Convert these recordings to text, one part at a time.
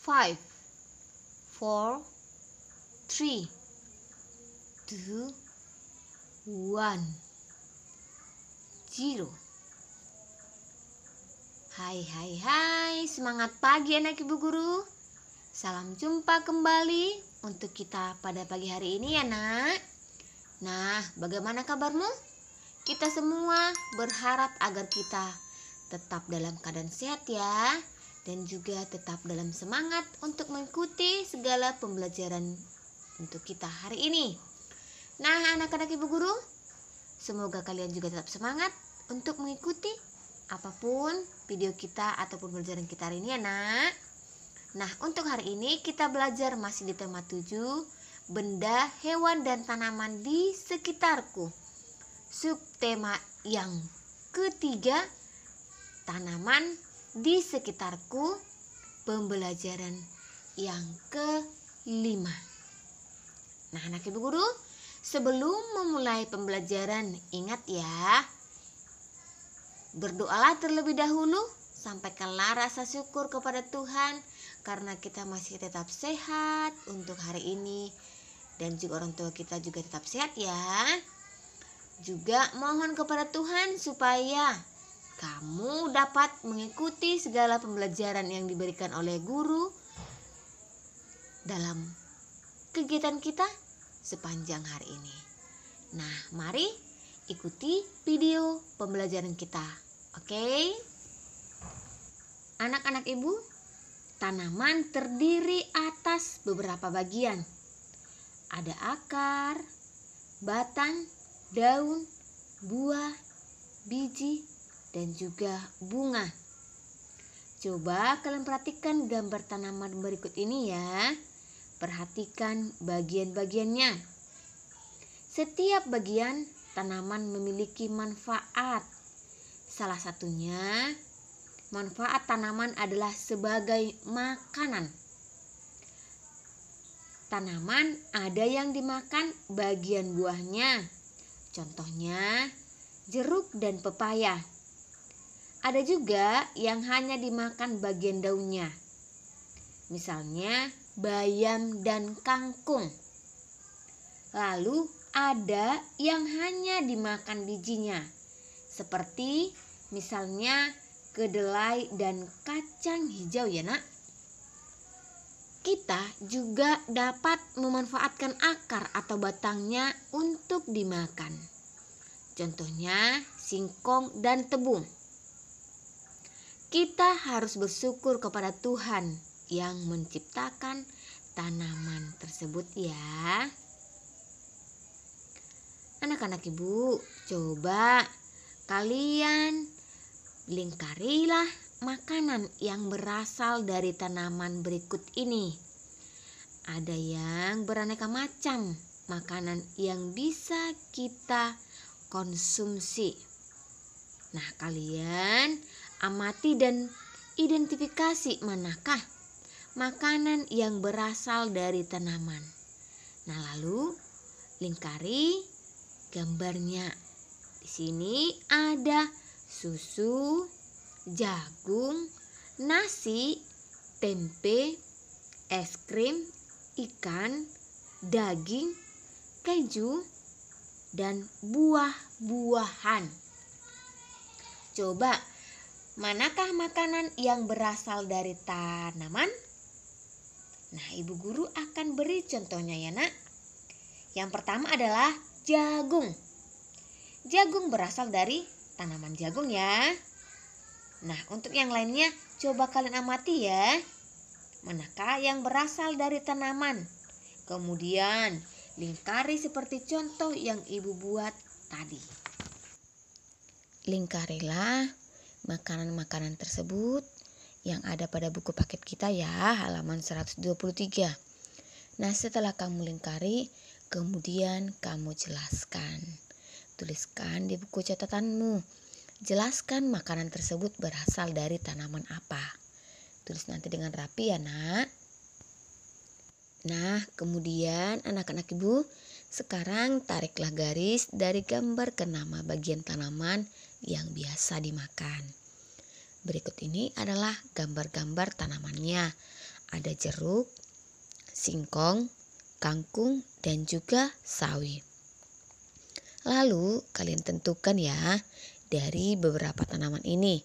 5, 4, 3, 2, 1, 0. Hai, semangat pagi anak ibu guru. Salam jumpa kembali untuk kita pada pagi hari ini ya nak. Nah, bagaimana kabarmu? Kita semua berharap agar kita tetap dalam keadaan sehat ya, dan juga tetap dalam semangat untuk mengikuti segala pembelajaran untuk kita hari ini. Nah, anak-anak ibu guru, semoga kalian juga tetap semangat untuk mengikuti apapun video kita ataupun pembelajaran kita hari ini ya nak. Nah, untuk hari ini kita belajar masih di tema 7, benda, hewan, dan tanaman di sekitarku. Subtema yang ketiga, tanaman di sekitarku, pembelajaran yang kelima. Nah, anak ibu guru, sebelum memulai pembelajaran, ingat ya, berdoalah terlebih dahulu, sampaikanlah rasa syukur kepada Tuhan karena kita masih tetap sehat untuk hari ini, dan juga orang tua kita juga tetap sehat ya. Juga mohon kepada Tuhan supaya kamu dapat mengikuti segala pembelajaran yang diberikan oleh guru dalam kegiatan kita sepanjang hari ini. Nah, mari ikuti video pembelajaran kita. Oke? Anak-anak ibu, tanaman terdiri atas beberapa bagian. Ada akar, batang, daun, buah, biji, dan juga bunga. Coba kalian perhatikan gambar tanaman berikut ini ya. Perhatikan bagian-bagiannya. Setiap bagian tanaman memiliki manfaat. Salah satunya, manfaat tanaman adalah sebagai makanan. Tanaman ada yang dimakan bagian buahnya. Contohnya, jeruk dan pepaya. Ada juga yang hanya dimakan bagian daunnya. Misalnya, bayam dan kangkung. Lalu ada yang hanya dimakan bijinya, seperti misalnya kedelai dan kacang hijau ya nak. Kita juga dapat memanfaatkan akar atau batangnya untuk dimakan. Contohnya singkong dan tebung. Kita harus bersyukur kepada Tuhan yang menciptakan tanaman tersebut ya. Anak-anak ibu, coba kalian lingkarilah makanan yang berasal dari tanaman berikut ini. Ada yang beraneka macam makanan yang bisa kita konsumsi. Nah, kalian amati dan identifikasi manakah makanan yang berasal dari tanaman. Nah, lalu lingkari gambarnya. Di sini ada susu, jagung, nasi, tempe, es krim, ikan, daging, keju, dan buah-buahan. Coba, manakah makanan yang berasal dari tanaman? Nah, ibu guru akan beri contohnya ya nak. Yang pertama adalah jagung. Jagung berasal dari tanaman jagung ya. Nah, untuk yang lainnya coba kalian amati ya. Manakah yang berasal dari tanaman? Kemudian lingkari seperti contoh yang ibu buat tadi. Lingkarilah makanan-makanan tersebut yang ada pada buku paket kita ya, halaman 123. Nah, setelah kamu lingkari, kemudian kamu jelaskan. Tuliskan di buku catatanmu. Jelaskan makanan tersebut berasal dari tanaman apa. Tulis nanti dengan rapi ya nak. Nah, kemudian anak-anak ibu, sekarang tariklah garis dari gambar ke nama bagian tanaman yang biasa dimakan. Berikut ini adalah gambar-gambar tanamannya. Ada jeruk, singkong, kangkung, dan juga sawi. Lalu kalian tentukan ya, dari beberapa tanaman ini,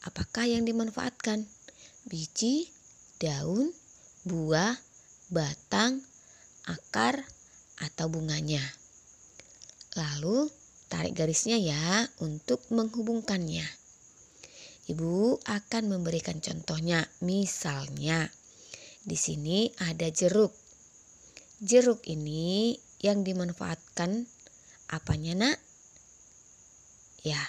apakah yang dimanfaatkan? Biji, daun, buah, batang, akar, atau bunganya. Lalu tarik garisnya ya untuk menghubungkannya. Ibu akan memberikan contohnya. Misalnya, di sini ada jeruk. Jeruk ini yang dimanfaatkan apanya, Nak? Ya,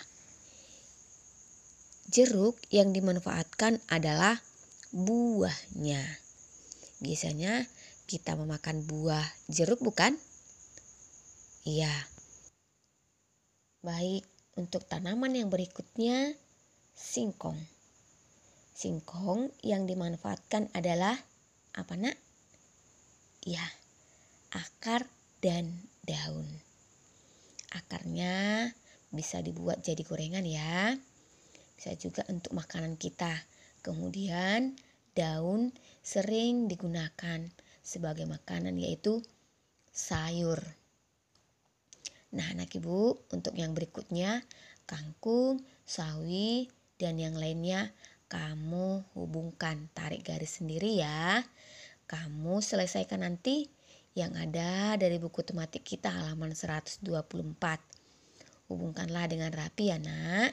jeruk yang dimanfaatkan adalah buahnya. Biasanya kita memakan buah jeruk, bukan? Iya. Baik, untuk tanaman yang berikutnya, singkong. Singkong yang dimanfaatkan adalah apa, Nak? Ya, akar dan daun. Akarnya bisa dibuat jadi gorengan ya. Bisa juga untuk makanan kita. Kemudian daun sering digunakan sebagai makanan, yaitu sayur. Nah, anak ibu, untuk yang berikutnya, kangkung, sawi, dan yang lainnya kamu hubungkan. Tarik garis sendiri ya. Kamu selesaikan nanti yang ada dari buku tematik kita halaman 124. Hubungkanlah dengan rapi ya, Nak.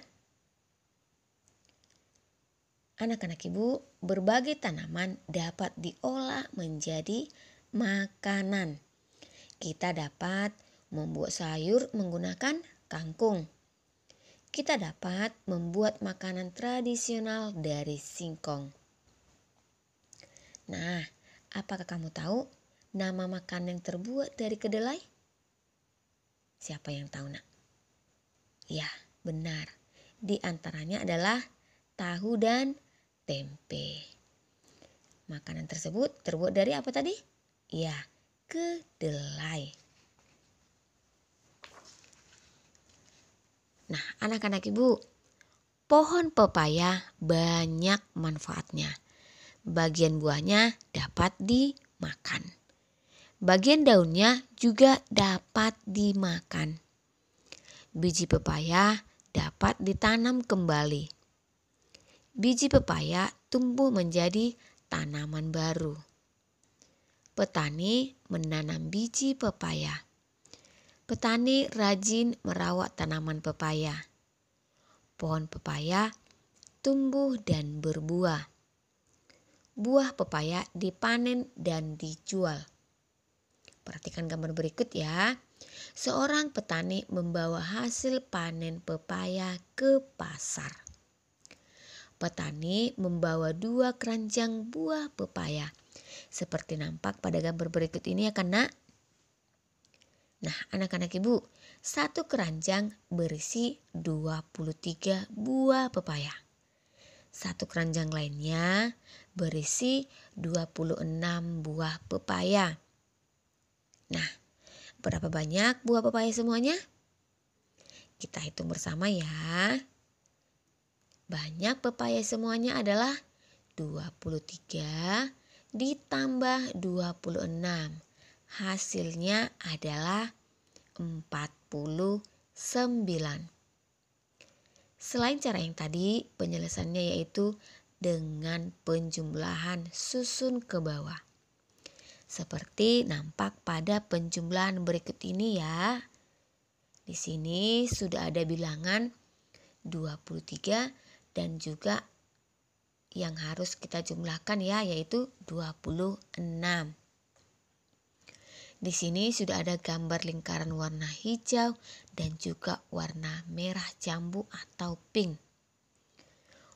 Anak-anak ibu, berbagai tanaman dapat diolah menjadi makanan. Kita dapat membuat sayur menggunakan kangkung. Kita dapat membuat makanan tradisional dari singkong. Nah, apakah kamu tahu nama makanan yang terbuat dari kedelai? Siapa yang tahu, Nak? Ya, benar. Di antaranya adalah tahu dan tempe. Makanan tersebut terbuat dari apa tadi? Ya, kedelai. Nah, anak-anak ibu, pohon pepaya banyak manfaatnya. Bagian buahnya dapat dimakan. Bagian daunnya juga dapat dimakan. Biji pepaya dapat ditanam kembali. Biji pepaya tumbuh menjadi tanaman baru. Petani menanam biji pepaya. Petani rajin merawat tanaman pepaya. Pohon pepaya tumbuh dan berbuah. Buah pepaya dipanen dan dijual. Perhatikan gambar berikut ya. Seorang petani membawa hasil panen pepaya ke pasar. Petani membawa 2 keranjang buah pepaya. Seperti nampak pada gambar berikut ini ya kan, Nak? Nah, anak-anak ibu, 1 keranjang berisi 23 buah pepaya. 1 keranjang lainnya berisi 26 buah pepaya. Nah, berapa banyak buah pepaya semuanya? Kita hitung bersama ya. Banyak pepaya semuanya adalah 23 ditambah 26. Hasilnya adalah 49. Selain cara yang tadi, penyelesaiannya yaitu dengan penjumlahan susun ke bawah. Seperti nampak pada penjumlahan berikut ini ya. Di sini sudah ada bilangan 23 dan juga yang harus kita jumlahkan ya, yaitu 26. Di sini sudah ada gambar lingkaran warna hijau dan juga warna merah jambu atau pink.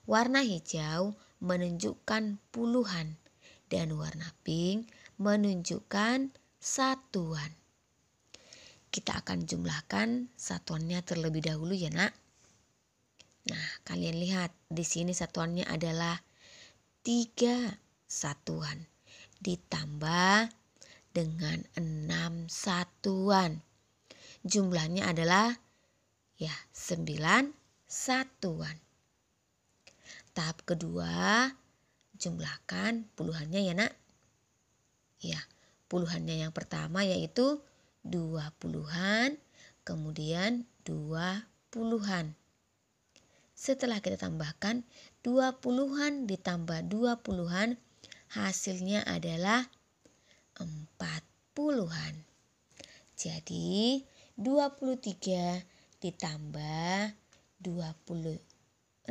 Warna hijau menunjukkan puluhan dan warna pink menunjukkan satuan. Kita akan jumlahkan satuannya terlebih dahulu ya, Nak. Nah, kalian lihat di sini satuannya adalah 3 satuan ditambah dengan 6 satuan. Jumlahnya adalah 9 satuan. Tahap kedua, jumlahkan puluhannya ya nak. Ya, puluhannya yang pertama yaitu 20-an, kemudian 20-an. Setelah kita tambahkan 20-an ditambah 20-an, hasilnya adalah 40-an. Jadi 23 ditambah 26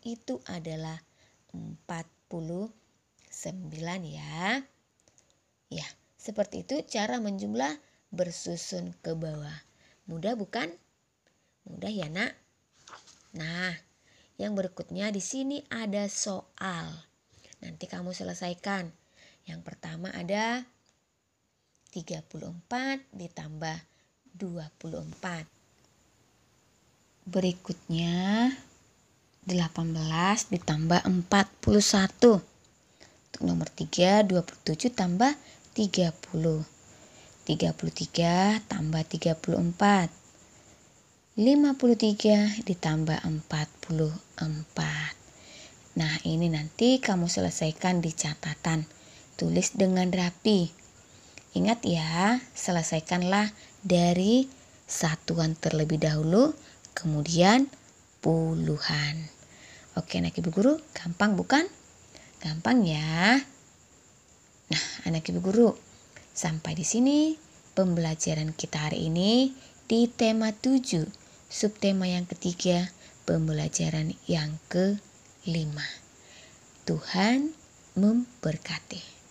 itu adalah 49 ya. Ya, seperti itu cara menjumlah bersusun ke bawah. Mudah bukan? Mudah ya nak? Nah, yang berikutnya di sini ada soal. Nanti kamu selesaikan. Yang pertama ada 34 ditambah 24. Berikutnya 18 ditambah 41. Untuk nomor 3, 27 tambah 30. 33 tambah 34. 53 ditambah 44. Nah, ini nanti kamu selesaikan di catatan. Tulis dengan rapi. Ingat ya, selesaikanlah dari satuan terlebih dahulu, kemudian puluhan. Oke anak ibu guru, gampang bukan? Gampang ya. Nah anak ibu guru, sampai di sini pembelajaran kita hari ini di tema 7, subtema yang ketiga, pembelajaran yang ke-5. Tuhan memberkati.